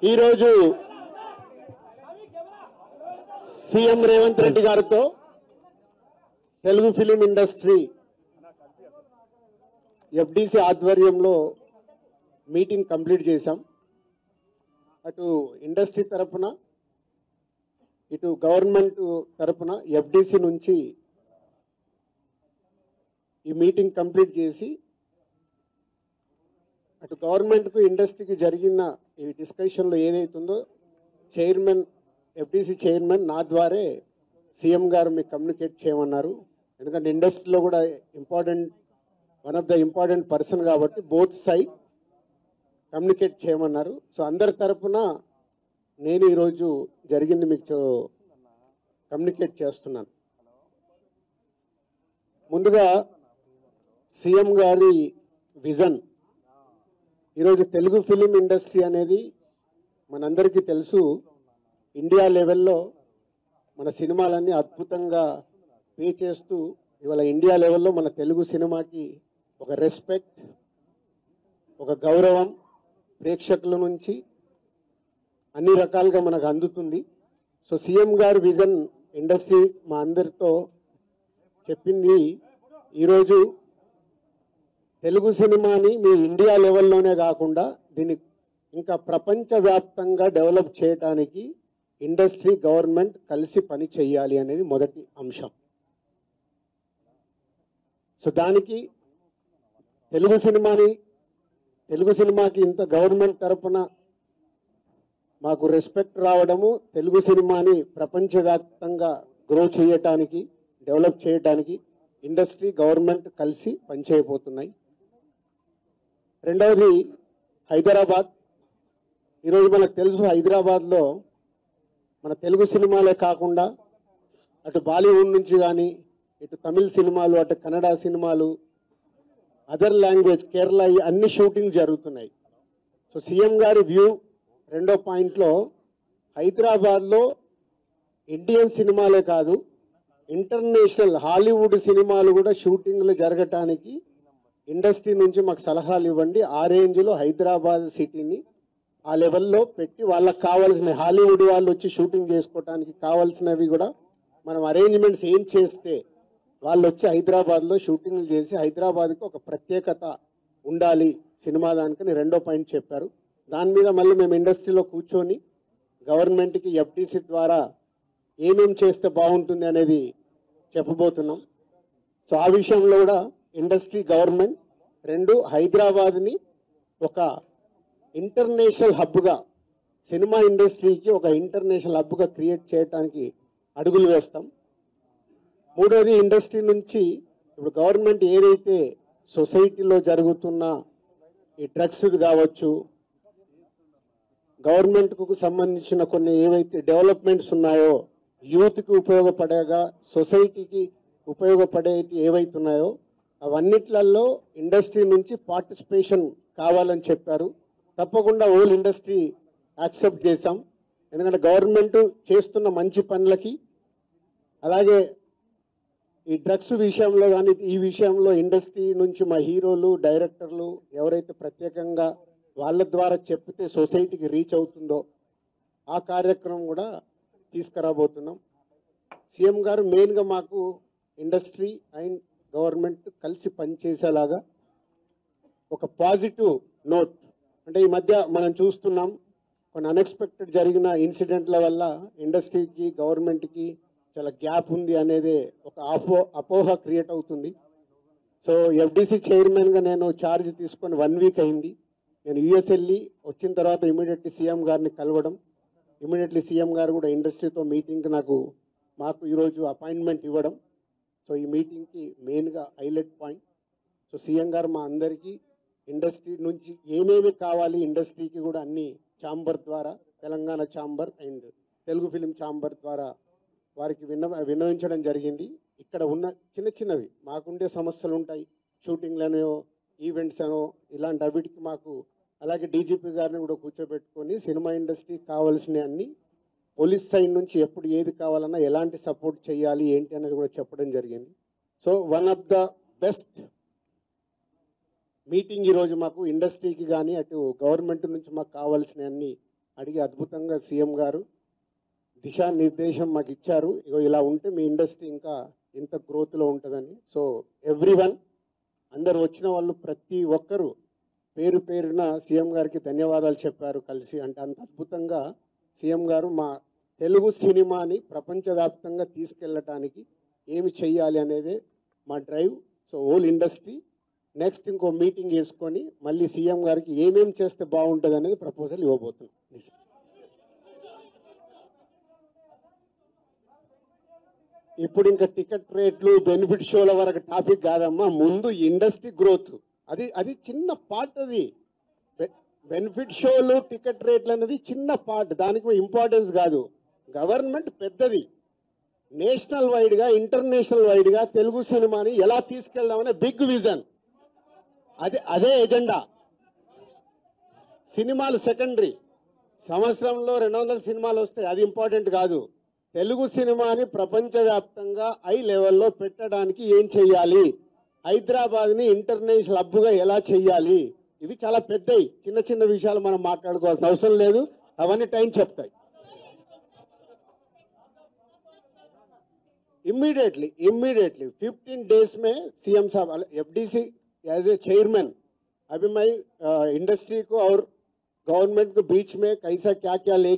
ఈరోజు సీఎం రేవంత్ రెడ్డి గారితో Telugu film industry FDC ఆధ్వర్యంలో మీటింగ్ కంప్లీట్ చేశాం. అటు ఇండస్ట్రీ తరపున ఇటు గవర్నమెంట్ తరపున ఎఫ్డిసి నుంచి ఈ మీటింగ్ కంప్లీట్ చేసి అటు గవర్నమెంట్కు ఇండస్ట్రీకి జరిగిన ఈ డిస్కషన్లో ఏదైతుందో చైర్మన్ ఎఫ్డిసి చైర్మన్ నా ద్వారే సీఎం గారు మీకు కమ్యూనికేట్ చేయమన్నారు. ఎందుకంటే ఇండస్ట్రీలో కూడా one of the important person కాబట్టి బోత్ సైడ్ కమ్యూనికేట్ చేయమన్నారు. సో అందరి తరపున నేను ఈరోజు జరిగింది మీకు కమ్యూనికేట్ చేస్తున్నాను. ముందుగా సీఎం గారి విజన్. ఈరోజు తెలుగు ఫిలిం ఇండస్ట్రీ అనేది మనందరికీ తెలుసు, ఇండియా లెవెల్లో మన సినిమాలన్నీ అద్భుతంగా పే చేస్తూ ఇవాళ ఇండియా లెవెల్లో మన తెలుగు సినిమాకి ఒక రెస్పెక్ట్, ఒక గౌరవం ప్రేక్షకుల నుంచి అన్ని రకాలుగా మనకు అందుతుంది. సో సీఎం గారి విజన్ ఇండస్ట్రీ మా అందరితో చెప్పింది, ఈరోజు తెలుగు సినిమాని మీ ఇండియా లెవెల్లోనే కాకుండా దీన్ని ఇంకా ప్రపంచవ్యాప్తంగా డెవలప్ చేయడానికి ఇండస్ట్రీ గవర్నమెంట్ కలిసి పని చేయాలి అనేది మొదటి అంశం. సో దానికి తెలుగు సినిమాకి ఇంత గవర్నమెంట్ తరపున మాకు రెస్పెక్ట్ రావడము, తెలుగు సినిమాని ప్రపంచవ్యాప్తంగా గ్రో చేయటానికి, డెవలప్ చేయడానికి ఇండస్ట్రీ గవర్నమెంట్ కలిసి పనిచేయబోతున్నాయి. రెండవది హైదరాబాద్. ఈరోజు మనకు తెలుసు, హైదరాబాద్లో మన తెలుగు సినిమాలే కాకుండా అటు బాలీవుడ్ నుంచి కానీ ఇటు తమిళ్ సినిమాలు, అటు కన్నడ సినిమాలు, అదర్ లాంగ్వేజ్, కేరళ, అన్ని షూటింగ్ జరుగుతున్నాయి. సో సీఎం గారి వ్యూ రెండో పాయింట్లో హైదరాబాద్లో ఇండియన్ సినిమాలే కాదు, ఇంటర్నేషనల్ హాలీవుడ్ సినిమాలు కూడా షూటింగ్లు జరగటానికి ఇండస్ట్రీ నుంచి మాకు సలహాలు ఇవ్వండి. ఆ రేంజ్లో హైదరాబాద్ సిటీని ఆ లెవెల్లో పెట్టి వాళ్ళకి కావాల్సిన హాలీవుడ్ వాళ్ళు వచ్చి షూటింగ్ చేసుకోవటానికి కావాల్సినవి కూడా మనం అరేంజ్మెంట్స్ ఏం చేస్తే వాళ్ళు వచ్చి హైదరాబాద్లో షూటింగ్లు చేసి హైదరాబాద్కి ఒక ప్రత్యేకత ఉండాలి సినిమా దానికని రెండో పాయింట్ చెప్పారు. దాని మీద మళ్ళీ మేము ఇండస్ట్రీలో కూర్చొని గవర్నమెంట్కి ఎఫ్డిసి ద్వారా ఏమేం చేస్తే బాగుంటుంది అనేది చెప్పబోతున్నాం. సో ఆ విషయంలో కూడా ఇండస్ట్రీ గవర్నమెంట్ రెండు హైదరాబాద్ని ఒక ఇంటర్నేషనల్ హబ్గా, సినిమా ఇండస్ట్రీకి ఒక ఇంటర్నేషనల్ హబ్గా క్రియేట్ చేయడానికి అడుగులు వేస్తాం. మూడోది ఇండస్ట్రీ నుంచి ఇప్పుడు గవర్నమెంట్ ఏదైతే సొసైటీలో జరుగుతున్న ఈ డ్రగ్స్ కావచ్చు, గవర్నమెంట్కు సంబంధించిన కొన్ని ఏవైతే డెవలప్మెంట్స్ ఉన్నాయో, యూత్కి ఉపయోగపడేగా సొసైటీకి ఉపయోగపడేవి ఏవైతున్నాయో అవన్నిట్లలో ఇండస్ట్రీ నుంచి పార్టిసిపేషన్ కావాలని చెప్పారు. తప్పకుండా హోల్ ఇండస్ట్రీ యాక్సెప్ట్ చేశాం. ఎందుకంటే గవర్నమెంట్ చేస్తున్న మంచి పనులకి, అలాగే ఈ డ్రగ్స్ విషయంలో కానీ ఈ విషయంలో ఇండస్ట్రీ నుంచి మా హీరోలు, డైరెక్టర్లు ఎవరైతే ప్రత్యేకంగా వాళ్ళ ద్వారా చెప్తే సొసైటీకి రీచ్ అవుతుందో ఆ కార్యక్రమం కూడా తీసుకురాబోతున్నాం. సీఎం గారు మెయిన్గా మాకు ఇండస్ట్రీ అండ్ గవర్నమెంట్ కలిసి పనిచేసేలాగా ఒక పాజిటివ్ నోట్, అంటే ఈ మధ్య మనం చూస్తున్నాం కొన్ని అన్ఎక్స్పెక్టెడ్ జరిగిన ఇన్సిడెంట్ల వల్ల ఇండస్ట్రీకి గవర్నమెంట్కి చాలా గ్యాప్ ఉంది అనేది ఒక అపోహ క్రియేట్ అవుతుంది. సో ఎఫ్డిసి చైర్మన్గా నేను ఛార్జ్ తీసుకొని 1 వీక్ అయింది. నేను యూఎస్ వెళ్ళి వచ్చిన తర్వాత ఇమీడియట్లీ సీఎం గారిని కలవడం, ఇమీడియట్లీ సీఎం గారు కూడా ఇండస్ట్రీతో మీటింగ్ మాకు ఈరోజు అపాయింట్మెంట్ ఇవ్వడం. సో ఈ మీటింగ్కి మెయిన్గా హైలైట్ పాయింట్. సో సీఎం గారు మా అందరికీ ఇండస్ట్రీ నుంచి ఏమేమి కావాలి, ఇండస్ట్రీకి కూడా అన్ని ఛాంబర్ ద్వారా, Telangana chamber and Telugu film chamber ద్వారా వారికి విన్నవించడం జరిగింది. ఇక్కడ ఉన్న చిన్నవి మాకుండే సమస్యలు ఉంటాయి, షూటింగ్లనో ఈవెంట్స్ అనో ఇలాంటి అవిటికి మాకు, అలాగే డీజీపీ గారిని కూడా కూర్చోబెట్టుకొని సినిమా ఇండస్ట్రీకి కావాల్సిన అన్ని పోలీస్ సైడ్ నుంచి ఎప్పుడు ఏది కావాలన్నా ఎలాంటి సపోర్ట్ చేయాలి ఏంటి అనేది కూడా చెప్పడం జరిగింది. So one of the best meeting ఈరోజు మాకు ఇండస్ట్రీకి కానీ అటు గవర్నమెంట్ నుంచి మాకు కావాల్సిన అన్ని అడిగి అద్భుతంగా సీఎం గారు దిశానిర్దేశం మాకు ఇచ్చారు. ఇగో ఇలా ఉంటే మీ ఇండస్ట్రీ ఇంకా ఇంత గ్రోత్లో ఉంటుందని. సో ఎవ్రీవన్, అందరు వచ్చిన వాళ్ళు ప్రతి ఒక్కరూ పేరు పేరున సీఎం గారికి ధన్యవాదాలు చెప్పారు కలిసి. అంటే అంత అద్భుతంగా సీఎం గారు మా తెలుగు సినిమాని ప్రపంచవ్యాప్తంగా తీసుకెళ్ళటానికి ఏమి చెయ్యాలి అనేదే మా drive. So whole industry next ఇంకో మీటింగ్ వేసుకొని మళ్ళీ సీఎం గారికి ఏమేమి చేస్తే బాగుంటుంది అనేది ప్రపోజల్ ఇవ్వబోతున్నాం. ఇప్పుడు ఇంకా టికెట్ రేట్లు బెనిఫిట్ షోల వరకు టాపిక్ కాదమ్మా, ముందు ఇండస్ట్రీ గ్రోత్ అది చిన్న పార్ట్. అది బెనిఫిట్ షోలు టికెట్ రేట్లు అనేది చిన్న పార్ట్, దానికి ఇంపార్టెన్స్ కాదు. గవర్నమెంట్ పెద్దది, నేషనల్ వైడ్గా ఇంటర్నేషనల్ వైడ్గా తెలుగు సినిమాని ఎలా తీసుకెళ్దామనే బిగ్ విజన్, అదే ఎజెండా. సినిమాలు సెకండరీ, సంవత్సరంలో 200 సినిమాలు వస్తాయి, అది ఇంపార్టెంట్ కాదు. తెలుగు సినిమాని ప్రపంచవ్యాప్తంగా హై లెవెల్లో పెట్టడానికి ఏం చెయ్యాలి, హైదరాబాద్ని ఇంటర్నేషనల్ హబ్గా ఎలా చెయ్యాలి, ఇవి చాలా పెద్దవి. చిన్న చిన్న విషయాలు మనం మాట్లాడుకోవాల్సిన అవసరం లేదు, అవన్నీ టైం చెప్తాయి. इमीडिएटली 15 डेज में सीएम साहब एफडीसी एज ए चेयरमैन, अभी मैं इंडस्ट्री को और गवर्नमेंट के बीच में कैसा क्या क्या ले